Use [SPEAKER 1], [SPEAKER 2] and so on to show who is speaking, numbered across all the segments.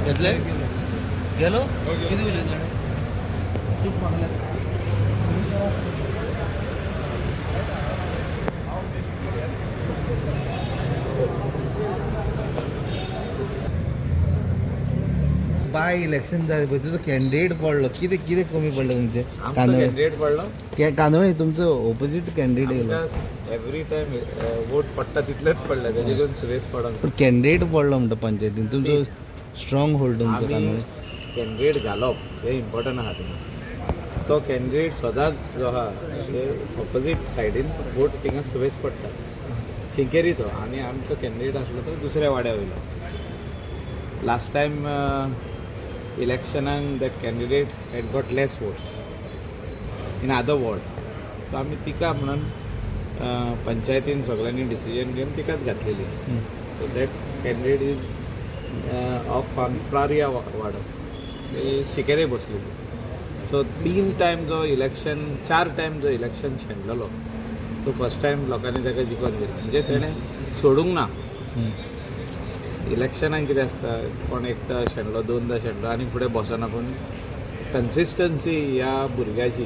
[SPEAKER 1] घेतले गेलो किती दिले खूप मागल्या बाय इलेक्शन जालें पळय तुजो कॅन्डिडेट पडलो कितें कितें कमी पडलें तुमचें
[SPEAKER 2] कॅन्डिडेट पडलो
[SPEAKER 1] कांदोळे तुमचो ओपोजीट कॅन्डिडेट येयलो
[SPEAKER 2] एवरी टायम वोट पडटा तितलेच पडले तेजे करून सुरेश पडोंक
[SPEAKER 1] पूण कॅन्डिडेट पडलो म्हणटा पंचायतीन तुमचो स्ट्रॉंग होल्ड तुमचो
[SPEAKER 2] आमी
[SPEAKER 1] कांदोळे
[SPEAKER 2] कॅन्डिडेट घालप हें इम्पॉर्टंट आहा थिंगा तो कॅन्डिडेट सदांच जो आहा ते ऑपोजीट सायडीन वोट थिंगा सुवेश पडटा शिंकेरी तो आनी आमचो कॅन्डिडेट आसलो तो दुसऱ्या वाड्या वयलो लास्ट टायम इलेक्शनाक that candidate had got less votes in other ward so आमी तिका म्हणून पंचायतीन सगळ्यांनी डिसिजन घेवन तिकाच घातलेली so that candidate is of Confraria वाडो ते शिकेरे बसलेली सो 3 टायम जो इलेक्शन 4 टायम जो इलेक्शन शेणलेलो तो फर्स्ट टायम लोकांनी ताका जिखोन दिलो म्हणजे तेणें सोडूंक ना इलेक्शनाक कितें आसता कोण एकदा शेणलो दोनदा शेणलो आनी फुडें बसना पूण कन्सिस्टन्सी ह्या भुरग्याची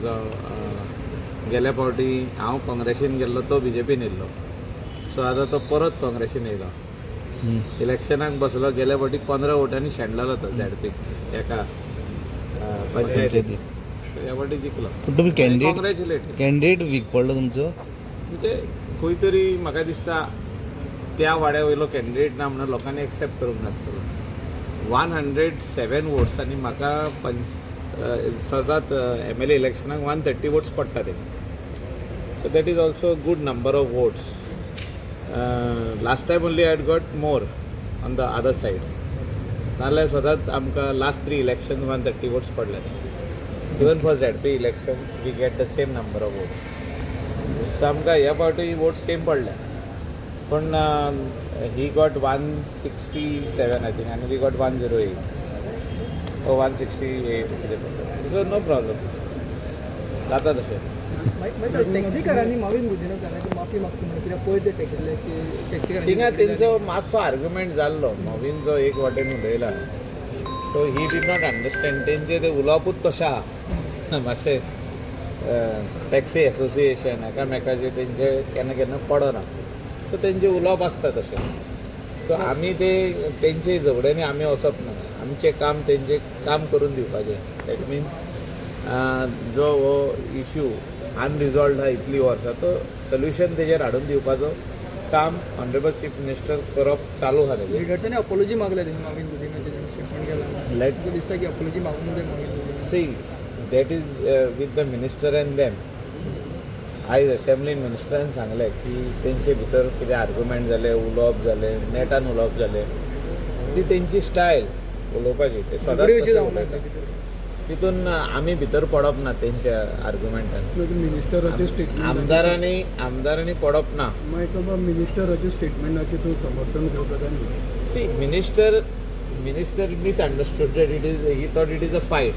[SPEAKER 2] जो गेल्या फावटी हांव काँग्रेसीन गेल्लो तो BJPन येयल्लो सो आतां तो परत काँग्रेसीन येयलो इलेक्शनाक बसलो गेल्या फावटी 15 वोटांनी शेणलेलो तो ZP एका पंचायतीन ह्या फावटी जिखलो
[SPEAKER 1] पूण तुमी
[SPEAKER 2] कॉंग्रेच्युलेट
[SPEAKER 1] कॅन्डिडेट वीक पडलो तुमचो
[SPEAKER 2] म्हणजे खंय तरी म्हाका दिसता त्या वाड्या वयलो कॅन्डिडेट ना म्हणून लोकांनी एक्सेप्ट करूंक नासतलो 107 वोट्स आनी म्हाका सदांच MLA इलेक्शनाक 130 वोट्स पडटा ते so that is also good number of votes last time only I had got more on the other side नाजाल्यार सदांच आमकां लास्ट 3 इलेक्शन 130 वोट्स पडले even for ZP elections we get the same number of votes so आमकां ह्या फावटी vote same पडले पण he got 167 I think आनी वी गॉट 108 ओ 168 कितें पडलें सो नो प्रॉब्लम जाता तशें
[SPEAKER 3] टॅक्सीकारांनी नवीन बुद्धीनकारांची माफी मागता म्हणून कित्याक पळय ते टॅक्सीकारांनी
[SPEAKER 2] थिंगा तेंचो मातसो आर्ग्युमेंट जाल्लो नवीन जो एक वाटेन उलयला so he did not understand तेंचें तें उलोवपूच तशें आहा मातशें टॅक्सी एसोसिएशन एकामेकाचें तेंचें केन्ना केन्ना पडना सो तेंचें उलोवप आसता तशें सो आमी ते तेंचे झगड्यांनी आमी वचप ना आमचें काम तेंचें काम करून दिवपाचें दॅट मिन्स जो हो इश्यू अनरिजॉल्वड आहा इतलीं वर्सां तो सोल्युशन तेजेर हाडून दिवपाचो काम ऑनरेबल चीफ मिनिस्टर करप चालू आहा तेजें
[SPEAKER 3] लिडर्सांनी अपॉलॉजी मागल्या तेणी नवीन बुद्धीनाचेर स्टेटमेंट केला
[SPEAKER 2] लेट
[SPEAKER 3] दिसता की अपॉलॉजी मागूंक जाय नवीन
[SPEAKER 2] see that is with the minister and them आयज असेंब्लीन मिनिस्टरान सांगलें की तेंचे भितर कितें आर्ग्युमेंट जालें उलोवप जालें नेटान उलोवप जालें ती तेंची स्टायल उलोवपाची ते सदांच तितून आमी भितर पडप ना तेंच्या आर्ग्युमेंटान
[SPEAKER 4] मिनिस्टराचे स्टेटमेंट
[SPEAKER 2] आमदारांनी पडप ना
[SPEAKER 4] मिनिस्टराचे स्टेटमेंटाचे तूं समर्थन करता
[SPEAKER 2] सी minister misunderstood that it is he thought it is a fight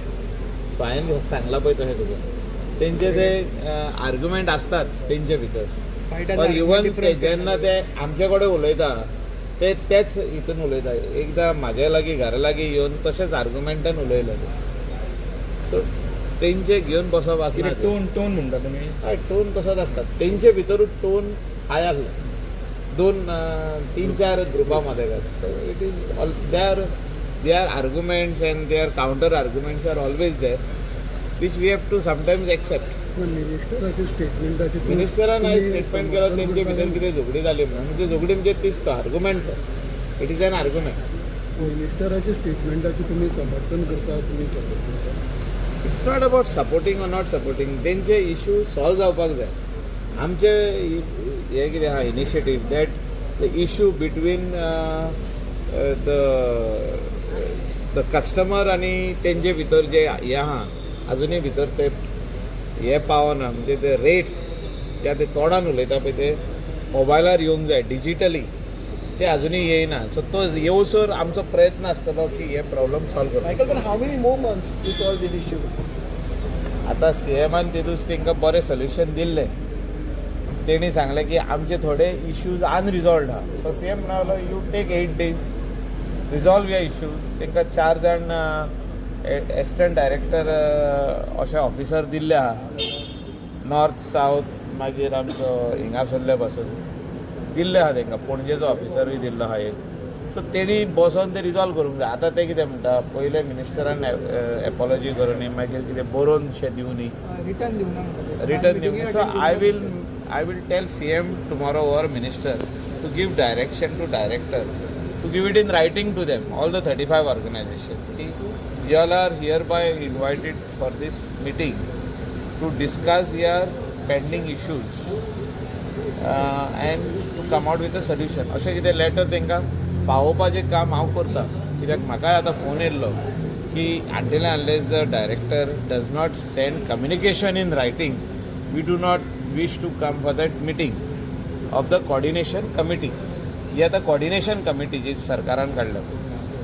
[SPEAKER 2] so हांवें सांगलां पळय तशें तुका तेंचे ते आर्ग्युमेंट आसताच तेंचे भितर इवन जेन्ना ते आमचे कडेन उलयता तेच हितून उलयता एकदां म्हाजे लागीं घरा लागीं येवन तशेंच आर्ग्युमेंटान उलयले सो तेंचे घेवन बसप आसना
[SPEAKER 3] टोन म्हणटा तुमी
[SPEAKER 2] हय टोन तसोच आसता तेंचे भितरूच टोन हाय आसलो 2-3-4 ग्रुपा मध्ये so it is they are arguments and they are counter arguments are always there which we have to sometimes accept. मिनिस्टरान आयज स्टेटमेंट केलो तेंचे भितर कितें झगडी जाली म्हणून म्हणजे झगडी म्हणजे तीच तो argument it is an argument
[SPEAKER 4] मिनिस्टराच्या स्टेटमेंटाचे तुम्ही समर्थन करता
[SPEAKER 2] it's not about supporting or not supporting तेंचे इश्यू सॉल्व जावपाक जाय आमचे हे कितें आहा initiative that the issue between the customer आनी तेंचे भितर जे हे आहा अजुनूय भितर ते हे पावना म्हणजे ते रेट्स त्या ते तोंडान उलयता पळय ते मोबायलार येवंक जाय डिजिटली ते अजुनूय येयना सो तो येवसर आमचो प्रयत्न आसतलो की हे प्रॉब्लम सॉल्व करपाक
[SPEAKER 3] पण हाव many more months to solve this issue
[SPEAKER 2] आतां CMान तेतूंच तांकां बरें सोल्युशन दिल्लें तेणी सांगलें की आमचे थोडे इश्यूज अनरिजॉल्वड आहा सो CM म्हणलो यू टेक 8 days रिजॉल्व ह्या इश्यूज तांकां 4 जाण एसिस्टंट डायरेक्टर अशे ऑफिसर दिल्ले आहा नॉर्थ सावथ मागीर आमचो हिंगासरले पासून दिल्ले आहा तांकां पणजेचो ऑफिसरूय दिल्लो आहा एक सो तेणी बसोन ते रिजॉल्व करूंक जाय आतां ते कितें म्हणटा पयले मिनिस्टरान एपॉलॉजी करूनी मागीर कितें बरोवन शें दिवनी
[SPEAKER 3] रिटर्न दिवं ना
[SPEAKER 2] रिटर्न दिवनी so I will tell CM tomorrow or minister to give direction to director to give it in writing to them, all the 35 organizations. You all are hereby invited for this meeting to discuss your pending issues and to come out with a solution. अशें कितें letter तांकां पावोवपाचें काम हांव करतां कित्याक म्हाकाय आतां phone येयल्लो की until and unless the director does not send communication in writing, we do not wish to come for that meeting of the coordination committee. ही आता coordination committee जी सरकारान काडल्या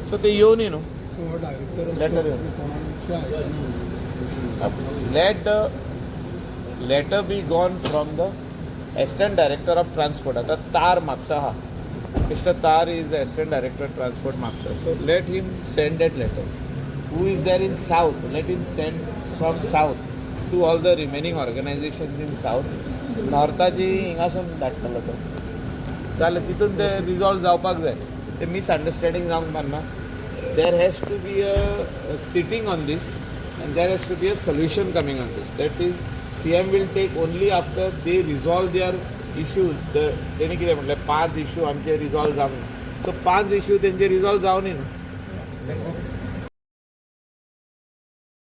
[SPEAKER 2] सो ते येवन न्ही
[SPEAKER 4] तो डायरेक्टर
[SPEAKER 2] Letter येवन let the letter be gone from the assistant director of transport. आता तार म्हापसा आहा Mr. Tar is the assistant director of transport Mapusa, so let him send that letter. Who is there in south, let him send from south to all the remaining organizations in south. नॉर्थाची हिंगासून धाडटलो तो जाल्यार तितून ते resolve जावपाक जाय ते misunderstanding जावंक पारना there has to be a sitting on this and there has to be a solution coming on this that is CM will take only after they resolve their issues. तेणी कितें म्हटलें 5 issue आमचे resolve जावंक so 5 issue तेंचे resolve जावनी न्हू